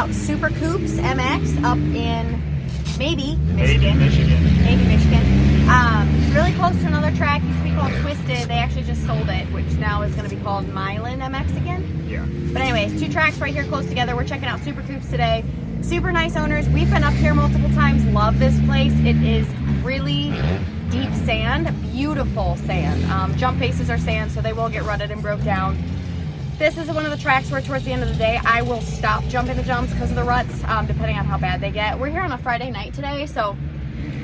out Supercoops MX up in maybe Michigan. It's really close to another track. Used to be called Twisted. They actually just sold it, which now is going to be called Milan MX again. Yeah. But anyways, 2 tracks right here close together. We're checking out Supercoops today. Super nice owners. We've been up here multiple times. Love this place. It is really deep sand, beautiful sand. Jump faces are sand, so they will get rutted and broke down. This is one of the tracks where towards the end of the day, I will stop jumping the jumps because of the ruts, depending on how bad they get. We're here on a Friday night today, so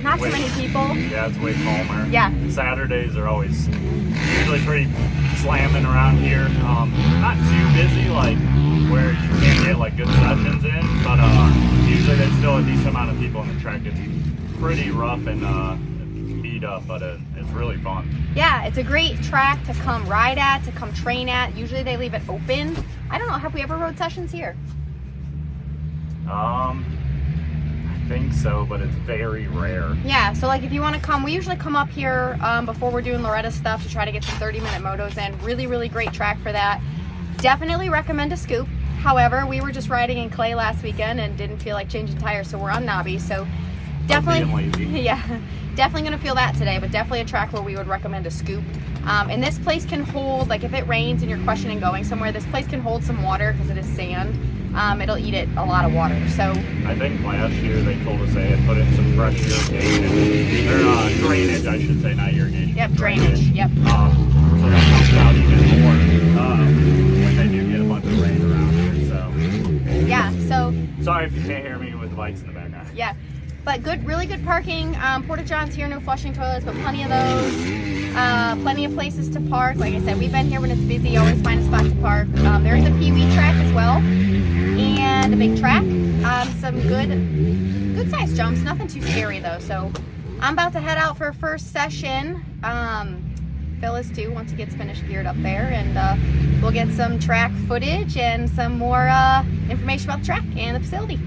not too many people. Yeah, it's way calmer. Yeah. Saturdays are always usually pretty slamming around here. Not too busy, like where you can't get like good sessions in, but usually there's still a decent amount of people on the track. It's pretty rough and beat up, but it's really fun. Yeah, it's a great track to come ride at, to come train at. Usually they leave it open. I don't know, have we ever rode sessions here? I think so, but it's very rare. Yeah, so like if you want to come, we usually come up here before we're doing Loretta's stuff to try to get some 30-minute motos in. Really, really great track for that. Definitely recommend a scoop. However, we were just riding in clay last weekend and didn't feel like changing tires, so we're on knobby. So definitely, yeah, definitely going to feel that today, but definitely a track where we would recommend a scoop. And this place can hold, like if it rains and you're questioning going somewhere, this place can hold some water because it is sand. It'll eat it a lot of water. So I think last year they told us they had put in some fresh irrigation, or drainage, I should say, not irrigation. Yep, drainage. Yep. So that helps out even more when they do get a bunch of rain around here. So yeah. So sorry if you can't hear me with the bikes in the background. Yeah, but good, really good parking. Porta Johns here, no flushing toilets, but plenty of those. Plenty of places to park. Like I said, we've been here when it's busy. Always find a spot to park. There is a Pee-wee track as well, and a big track. Some good sized jumps. Nothing too scary though. So I'm about to head out for first session. Phil is too once he gets finished geared up there, and we'll get some track footage and some more information about the track and the facility.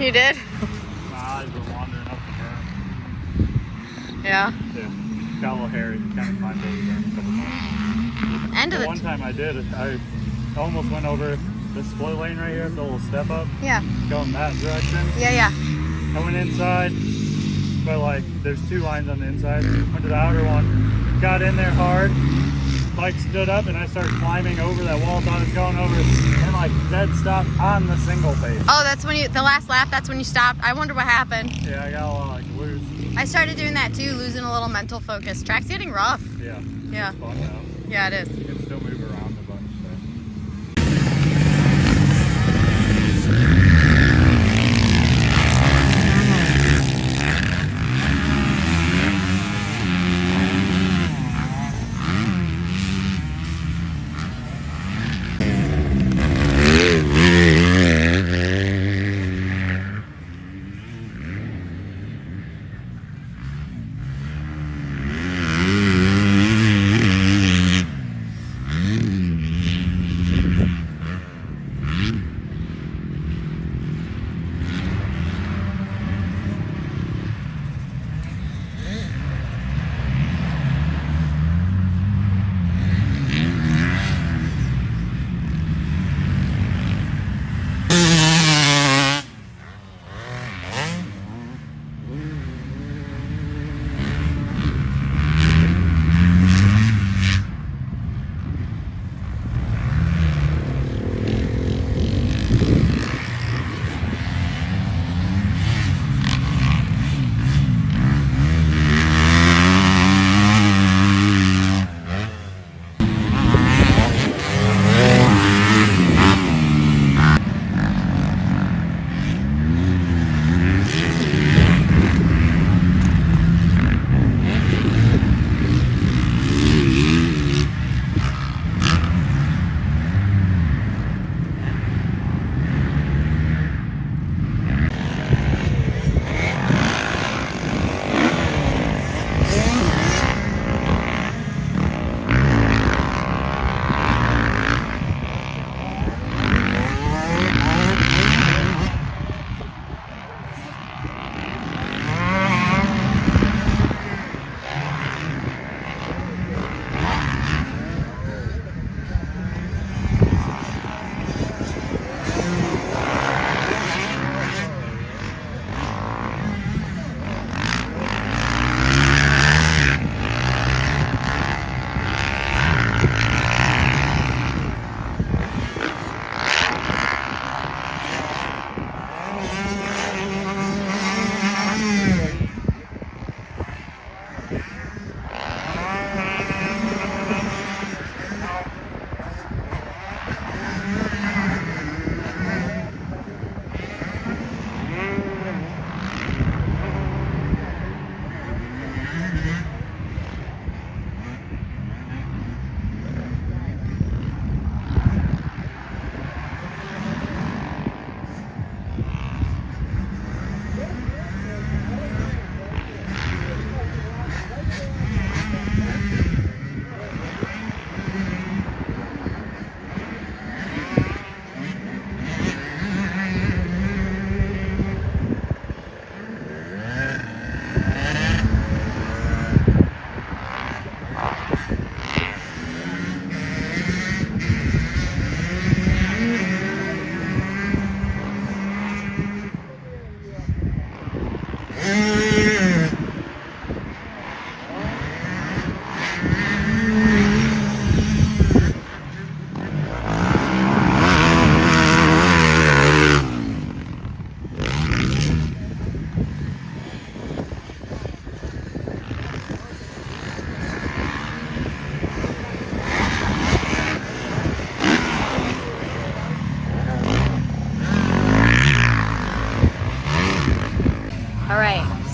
You did? My eyes were wandering up the berm. Yeah. Yeah. Got a little hairy. Kind of climbed over there a couple times. End of The the one time I did, I almost went over the split lane right here, the little step up. Yeah. Going that direction. Yeah, yeah. I went inside, but like there's 2 lines on the inside. Went to the outer one, got in there hard. Bike stood up and I started climbing over that wall. Thought I was going over, and like dead stop on the single phase. Oh, that's when the last lap. That's when you stopped. I wonder what happened. Yeah, I got a lot like loose. I started doing that too, losing a little mental focus. Track's getting rough. Yeah. Yeah. It's fun now. Yeah, it is. You can still move around a bunch.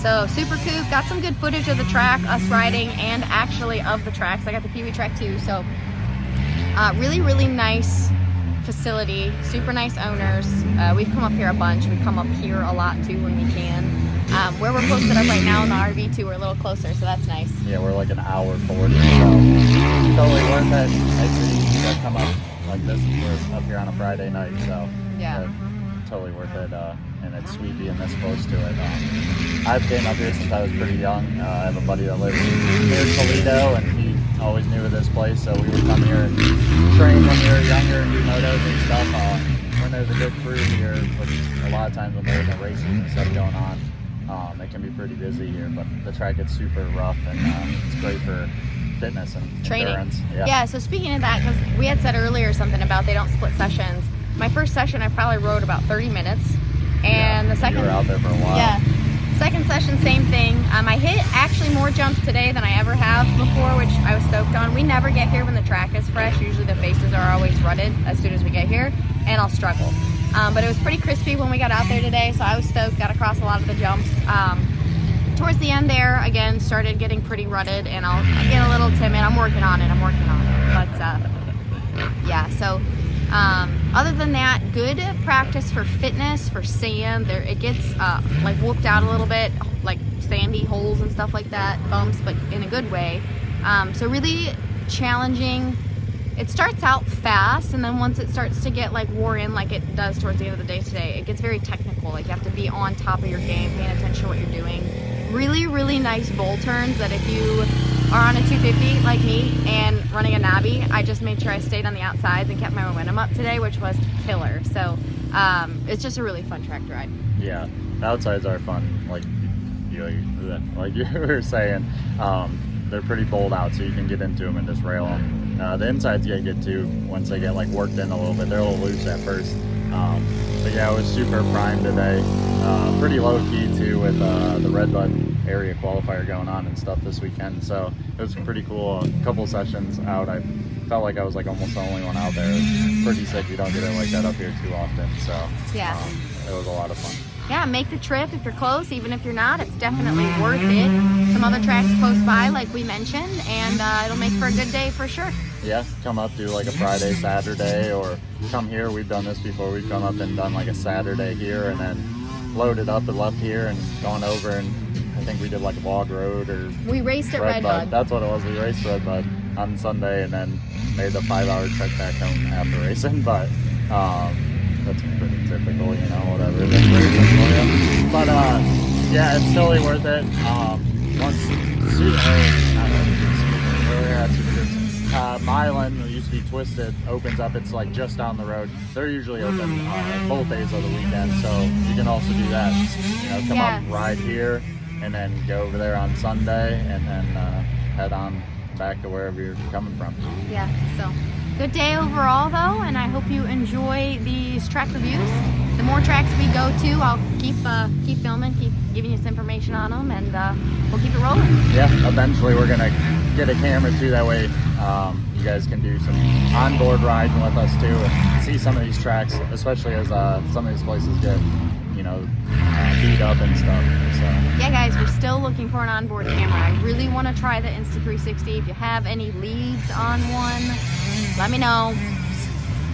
So Supercoop, got some good footage of the track, us riding, and actually of the tracks. I got the Pee Wee track too, so really, really nice facility, super nice owners. We've come up here a bunch. We come up here a lot too when we can. Where we're posted up right now in the RV too, we're a little closer, so that's nice. Yeah, we're like an hour 40, so totally worth it. Makes it easy to come up like this. We're up here on a Friday night, so yeah, totally worth it and it's sweet being this close to it. I've came up here since I was pretty young. I have a buddy that lives near Toledo, and he always knew of this place, so we would come here and train when we were younger and do motos and stuff. When there's a good crew here, which a lot of times when there's races and stuff going on, it can be pretty busy here, but the track gets super rough, and it's great for fitness and training. endurance. Yeah, so speaking of that, because we had said earlier something about they don't split sessions. My first session, I probably rode about 30 minutes, and the second... You were out there for a while. Yeah. Second session, same thing. I hit actually more jumps today than I ever have before, which I was stoked on. We never get here when the track is fresh. Usually the faces are always rutted as soon as we get here, and I'll struggle. But it was pretty crispy when we got out there today, so I was stoked, got across a lot of the jumps. Towards the end there, again, started getting pretty rutted, and I'll get a little timid. I'm working on it. But, yeah, so other than that, good practice for fitness, for sand. It gets, like, whooped out a little bit, like sandy holes and stuff like that, bumps, but in a good way. So really challenging. It starts out fast, and then once it starts to get like wore in like it does towards the end of the day today, it gets very technical. Like you have to be on top of your game, paying attention to what you're doing. Really, really nice bowl turns that if you are on a 250 like me and running a knobby, I just made sure I stayed on the outsides and kept my momentum up today, which was killer. So it's just a really fun track to ride. Yeah, the outsides are fun, like you were saying. They're pretty bowled out, so you can get into them and just rail them. The insides get good too once they get like worked in a little bit. They're a little loose at first. But yeah, it was super prime today. Pretty low key too with the Redbud area qualifier going on and stuff this weekend. So it was pretty cool. A couple sessions out, I felt like I was like almost the only one out there. It was pretty sick. You don't get it like that up here too often. So yeah, it was a lot of fun. Yeah, make the trip if you're close. Even if you're not, it's definitely worth it. Some other tracks close by, like we mentioned, and it'll make for a good day for sure. Yeah, come up, do like a Friday, Saturday, or come here. We've done this before. We've come up and done like a Saturday here, and then loaded up and left here and gone over, and I think we did like a log road or we raced at Redbud. That's what it was. We raced Redbud on Sunday, and then made the 5-hour trek back home after racing. But that's pretty typical, you know, whatever. That's racing for you. But yeah, it's totally worth it. Mylan, used to be Twisted, opens up. It's like just down the road. They're usually open both days of the weekend, so you can also do that. You know, come up, ride here, and then go over there on Sunday, and then head on back to wherever you're coming from. Yeah, so good day overall though, and I hope you enjoy these track reviews. The more tracks we go to, I'll keep filming, keep giving you some information on them, and we'll keep it rolling. Yeah, eventually we're gonna get a camera too, that way you guys can do some onboard riding with us too and see some of these tracks, especially as some of these places get, you know, beat up and stuff. So yeah guys, we're still looking for an onboard camera. I really want to try the Insta360. If you have any leads on one, let me know.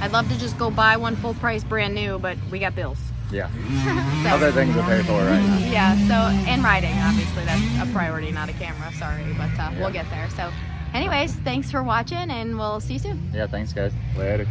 I'd love to just go buy one full price brand new, but we got bills. Yeah. So, other things to pay for right now. Yeah, so, and riding, obviously, that's a priority, not a camera, sorry, but we'll get there. So anyways, thanks for watching, and we'll see you soon. Yeah, thanks guys. Later.